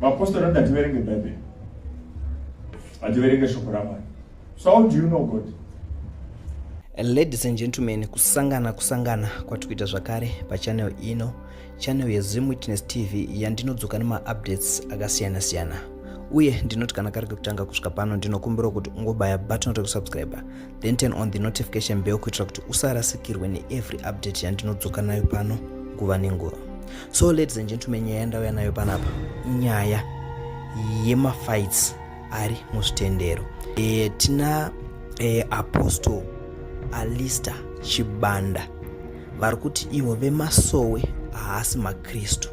Mapostori hativerenge Bible, hativerenge shoko raMwari. So how do you know God? Ladies and gentlemen, kusangana kwatikuita zvakare pachannel ino, channel yeZim Witness TV yandinodzoka nema-updates akasiyana-siyana. Uye ndinoti kana kari kutanga kusvika pano ndinokumbira kuti ungobaya button rekusubscribe, then turn on the notification bell kuitira kuti usarasikirwe neevery update yandinodzoka nayo pano nguva nenguva. So ladies and gentlemen, nyaya yandauya nayo panapa nyaya yemafights ari muzvitendero. Tina Apostle Alistair Chibanda vari kuti ivo vemasowe haasi maKristu.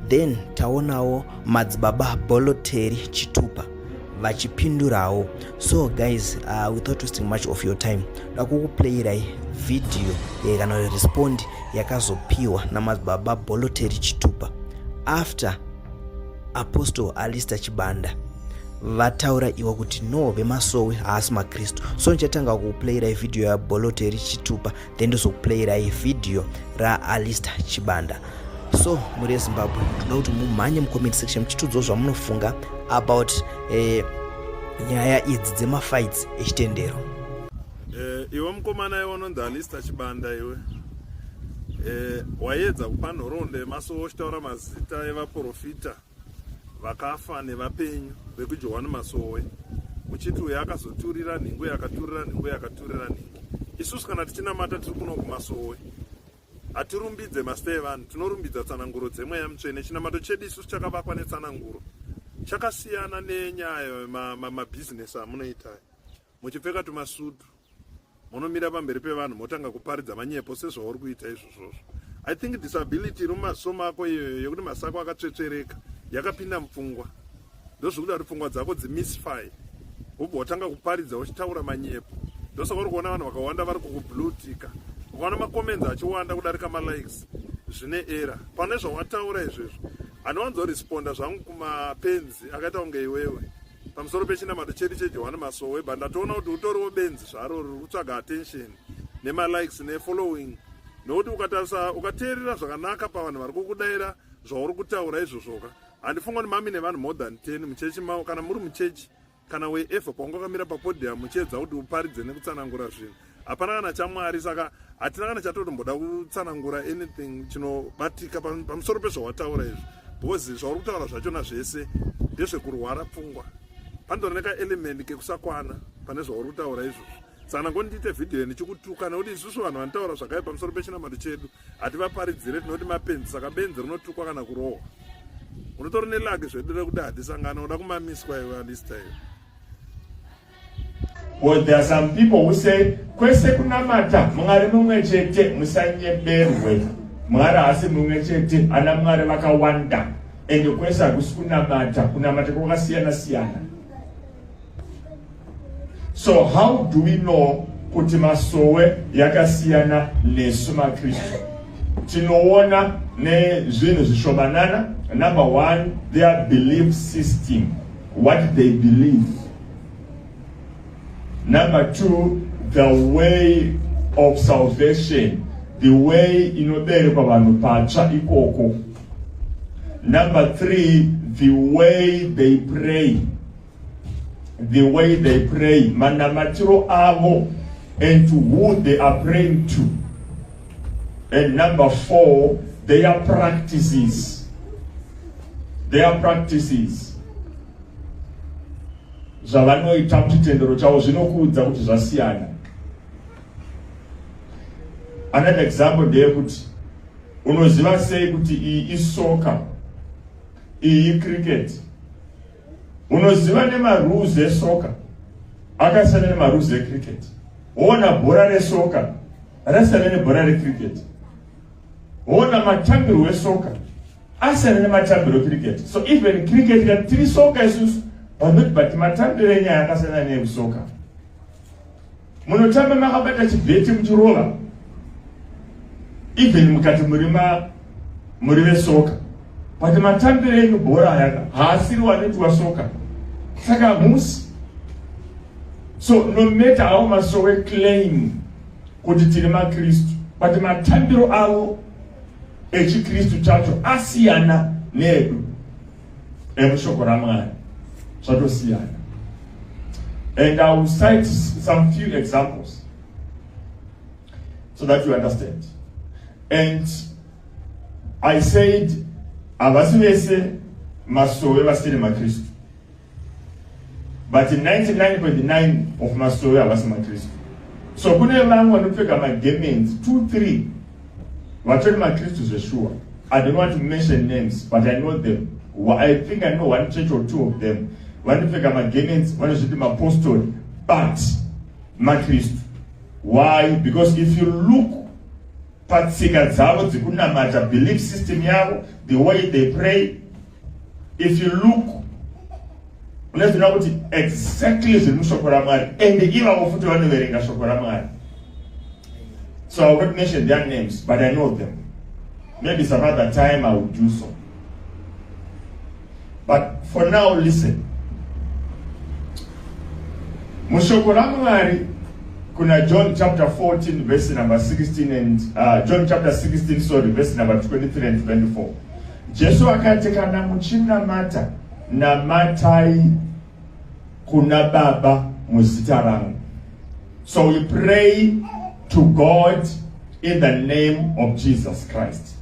Then taonawo madzibaba Boloteri Chitupa vachipindurawo. So guys, without wasting much of your time, ndakukuplayirai video kana respond yakazopiwa namadzibaba Boloteri Chitupa after Apostle Alistair Chibanda vataura iwo kuti no vemasowe haasi maKristu. So nichatanga kukuplayirai video ya Boloteri Chitupa then ndozokuplayirai video ra Alistair Chibanda. So muri Zimbabwe toda kuti mumhanye mucomment section muchitudzawo zvamunofunga about nyaya idzi dzemafights echitendero. Iwe mukomana unonzi Alistair Chibanda iwe waedza kupa nhoroondo yemasowe uchitaura mazita evaprofita vakafa nevapenyu vekuJohani Masowe uchiti uyo akazoturira nhingo yakaturira nhingo yakaturira nhingo. Isusu kana tichinamata tiri kuno kuMasowe hatirumbidze masita evanhu, tinorumbidza tsananguro dzemweya mutsvene. Chinamato chedu isusu chakavakwa netsananguro, chakasiyana nenyaya mabhizinesi amunoita muchipfeka tumasutu munomira pamberi pevanhu motanga kuparidza manyepo sezvauri kuita izvozvozvo. I think disability rumasomo ako iyoyo yekuti masako akatsvetsvereka yakapinda mupfungwa, ndozvikuda kuti pfungwa dzako dzimisify wobva watanga kuparidza uchitaura manyepo. Ndosaka uri kuona vanhu vakawanda vari kukublutika, ukaona makomenzi achiwanda kudarika malikes zvine era pane zvawataura izvezvo. Hanowanzoresponda zvangu kumapenzi akaita kunge iwewe pamusoro pechinamato chedu cheJohani Masowe, but ndatoona kuti utoriwo benzi zvaro riri kutsvaga attention nemalikes nefollowing, nokuti ukatarisa ukateerera zvakanaka pavanhu vari kukudayira zvauri kutaura izvozvoka, handifunga kuti mami nevanhu more than 10 muchechi mavo, kana muri muchechi kana weevha paunga wakamira papodium muchiedza kuti uparidze nekutsanangura zvinhu, hapana kana chaMwari. Saka hatina kana chatotomboda kutsanangura anything chinobatika pamusoro pezvawataura izvi, because zvauri kutaura zvachona zvese ndezvekurwara pfungwa, pandooneka element kekusakwana pane zvauri kutaura izvozvo. Saka nangondiite vhidhiyo ndichikutuka nekuti isusu vanhu vanotaura zvakaipa pamusoro pechinamato chedu hativaparidzire, tinoti mapenzi. Saka benzi rinotukwa kana kurohwa, unotori nelage zvedire kuti hatisangana, uda kumamiswa iwe Alistair. Well, there are some people who say kwese kunamata mwari mumwe chete musanyeberwe. Mwari haasi mumwe chete, ana mwari vakawanda, ende kwese hakusi kunamata kwakasiyana siyana. So how do we know kuti masowe yakasiyana nesu maKristu? Tinoona nezvinhu zvishomanana. Number one, their belief system, what they believe. Number two, the way of salvation, the way inoberekwa vanhu patsva ikoko. Number three, the way they pray. The way they pray, manamatiro avo, and to who they are praying to. And number four, their practices. Their practices. Zvavanoita muchitendero chavo zvinokuudza kuti zvasiyana. Another example ndeyekuti unoziva sei kuti iyi isoka, iyi cricket. Unoziva nemarules esoka akasiyana nemarules ecricket. Woona bhora resoka rasiyana nebhora recricket. Woona matambiro esoka asiyana nematambiro ecricket. So even cricket tiri soka isusu, but matambiro enyaya akasiyana neesoka. Munotamba makabata chibheti muchirova, even mukati muri vesoka, but matambiro enyu bhora aya haasiri wanoitwa soka. Saka musi. So no matter how masowe claim kuti tiri maKristu, but matambiro avo echiKristu chacho asiyana nedu. emushoko ramwari zvatosiyana. And I will cite some few examples so that you understand. And I said, avasi vese masowe vasiri makristu, but 99.9 of masowe avasi makristu. So kune vanhu vanopfeka magarments 2-3 vatori makristu zveshuwa. I don't want to mention names, but I know them. I think I know one church or two of them. Vanopfeka magarments, vanozviti mapostori, but makristu. Why? Because if you look patsika dzavo dzekunamata, belief system yavo, the way they pray, if you look, let's know what exactly is in shoko ramwari, and ivavo futi vanoverenga shoko ramwari. So I will not mention their names, but I know them. Maybe some other time I will do so. But for now, listen. Mushoko ramwari kuna John chapter 14 verse number 16 and John chapter 16 sorry verse number 23 and 24. Jesu akati kana muchinamata namatai kuna Baba muzita rangu. So we pray to God in the name of Jesus Christ.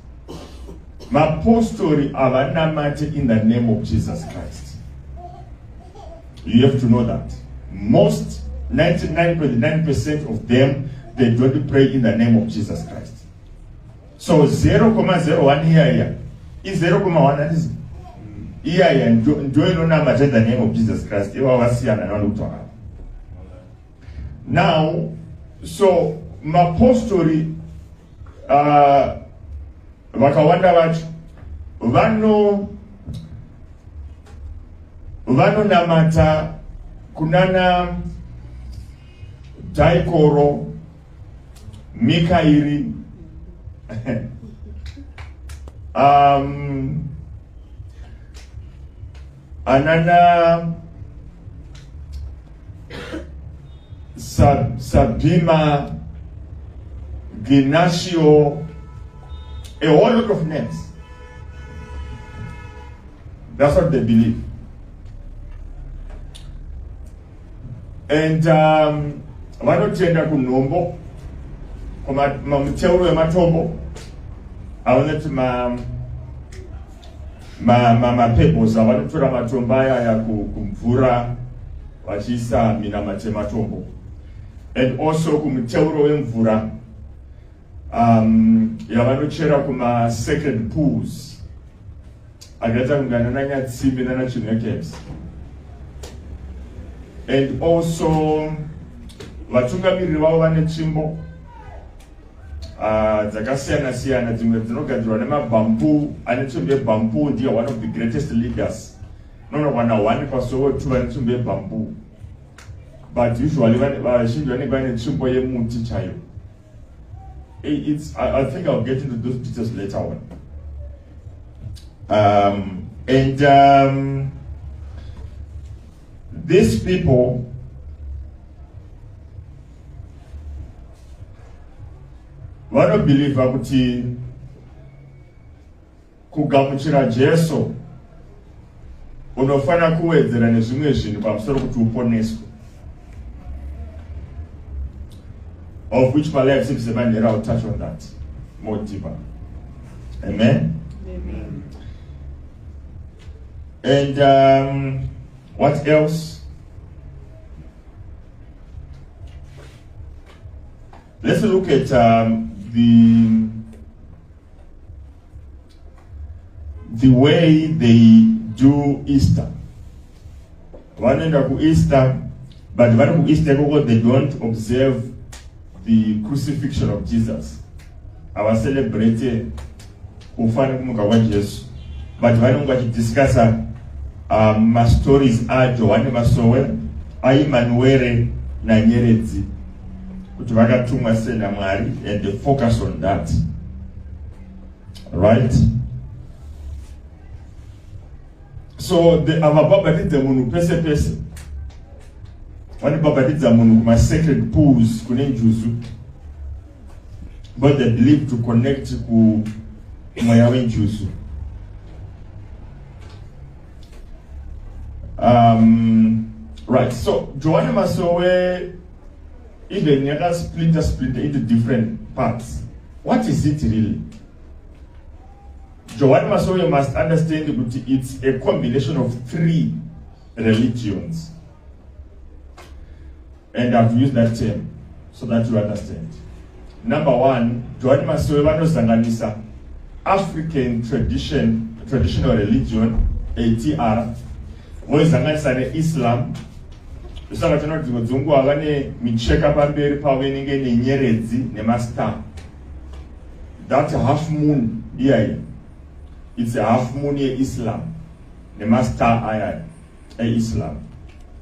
Mapostori avanamati in the name of Jesus Christ. You have to know that. Most 99.9% of them, they don't pray in the name of Jesus Christ. So 0.01 here is 0.1 is here and doing not in the name of Jesus Christ. Now, so mapostori vakawanda vacho vanonamata kunana Daikoro, Mikairi, Anana, Sabima, Ginasio, a whole lot of names. That's what they believe. And vanotenda kunombo mumiteuro yematombo avanoti mapebbles avanotora matombo ayaya kumvura vachiisa minamate matombo, and also kumiteuro wemvura yavanochera kuma sacred pools akaita kungana nanyatsimbi nanachimekes. And also vatungamiriri vavo vane tsvimbo dzakasiyana siyana, dzimwe dzinogadzirwa nemabambu. Ane tsvimbo yebambu ndiye one of the greatest leaders. Nonokwana 1 pasowo 2 vane tsvimbo yebambu, but usually vazhinji vanenge vane tsvimbo yemuti chaiyo. I think I'll get into those details later on. These people vanobhilivha kuti kugamuchira Jesu unofana kuwedzera nezvimwe zvinhu pamusoro kuti uponeswe, of which my life seems to I'll touch on that more deeper. Amen? Amen. And what else? Let's look at the way they do Easter. Vanoenda ku Easter, but vari ku Easter koko they don't observe the crucifixion of Jesus. Avacelebrate kufa nekumuka kwa Jesu, but vanenge vachidiscussa ma-stories acho wane masowe aImanuere naNyeredzi kuti vakatumwa sei naMwari, and they focus on that. Right? So avabhabhatidza munhu pese pese, vanobhabhatidza munhu kuma sacred pools kune njuzu, but they believe to connect ku mweya wenjuzu. Right, so Joanna Masowe even yaka splinter into different parts. What is it really? Joanna Masowe must understand that it's a combination of 3 religions. And I've used that term so that you understand. Number 1, Joanna Masowe vanozanganisa African traditional religion, ATR, voizanganisa neIslam. Usanga tinoti muzungu avane micheka pamberi pawenenge nenyeredzi nemastar. That half moon here, it's a half moon here Islam. Nemastar aya Islam.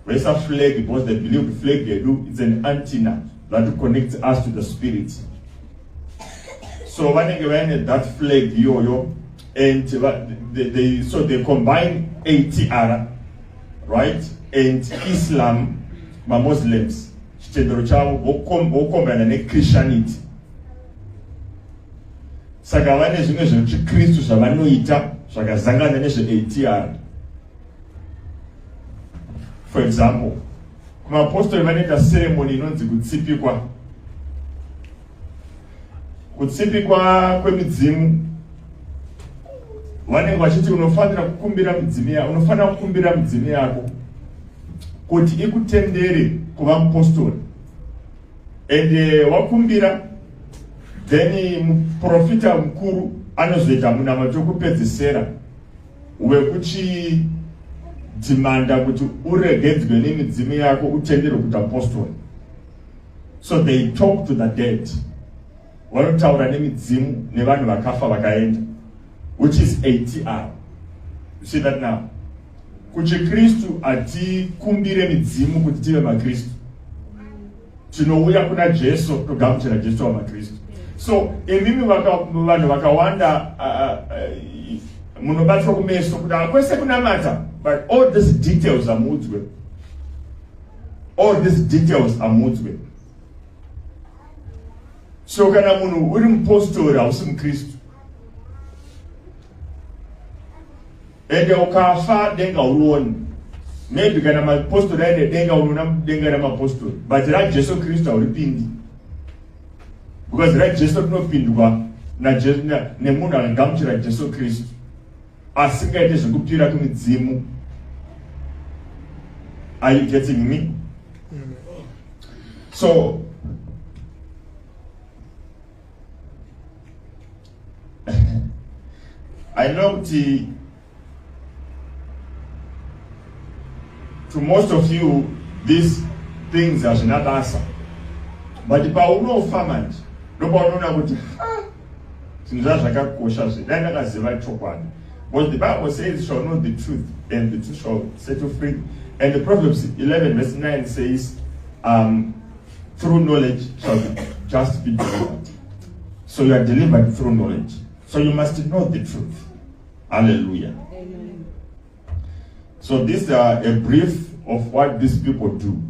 Where's a flag? Because they believe the flag they do, it's an antenna that connects us to the spirit. So when that flag and they combine ATR, right, and Islam, my Muslims, Christianity. Saka zvimwe zvechiKristu zvavanoita zvakazangana nezveATR. For example, kumapostori vanoita ceremony inonzi kutsipikwa. Kutsipikwa kwemidzimu. Vanenge vachiti unofanira kukumbira midzimu yako kuti ikutendere kuva mupostori. And wakumbira, then muprofita mukuru anozoita munamato wekupedzisira wekuchi demanda kuti uregedzwe nemidzimu yako utendere kuita apostle. So they talk to the dead. Vanotaura nemidzimu nevanhu vakafa vakaenda, which is ATR. You see that now? KuchiKristu atikumbire midzimu kuti tive maKristu. Tinouya kuna Jesu togamuchira Jesu wamaKristu. So imimi vanhu vakawanda munobatwa kumeso kuti hakwese kunamata, but all these details are mudzwe. All these details are mudzwe. So kana munhu uri mupostori hausi muKristu, ende ukafa denga uruoni, maybe kana mapostori aende denga unoona denga ramapostori, but raJesu Kristu hauripindi. Because raJesu rinopindwa nemunhu akagamuchira Jesu Kristu asingaite zvekupira kumidzimu. Are you getting me? So I know to most of you these things are not answer, but if I know farmers, nobody know what because the Bible says you shall know the truth, and the truth shall set you free. And the Proverbs 11 verse 9 says, through knowledge shall be just be delivered. So you are delivered through knowledge. So you must know the truth. Hallelujah. Amen. So these are a brief of what these people do.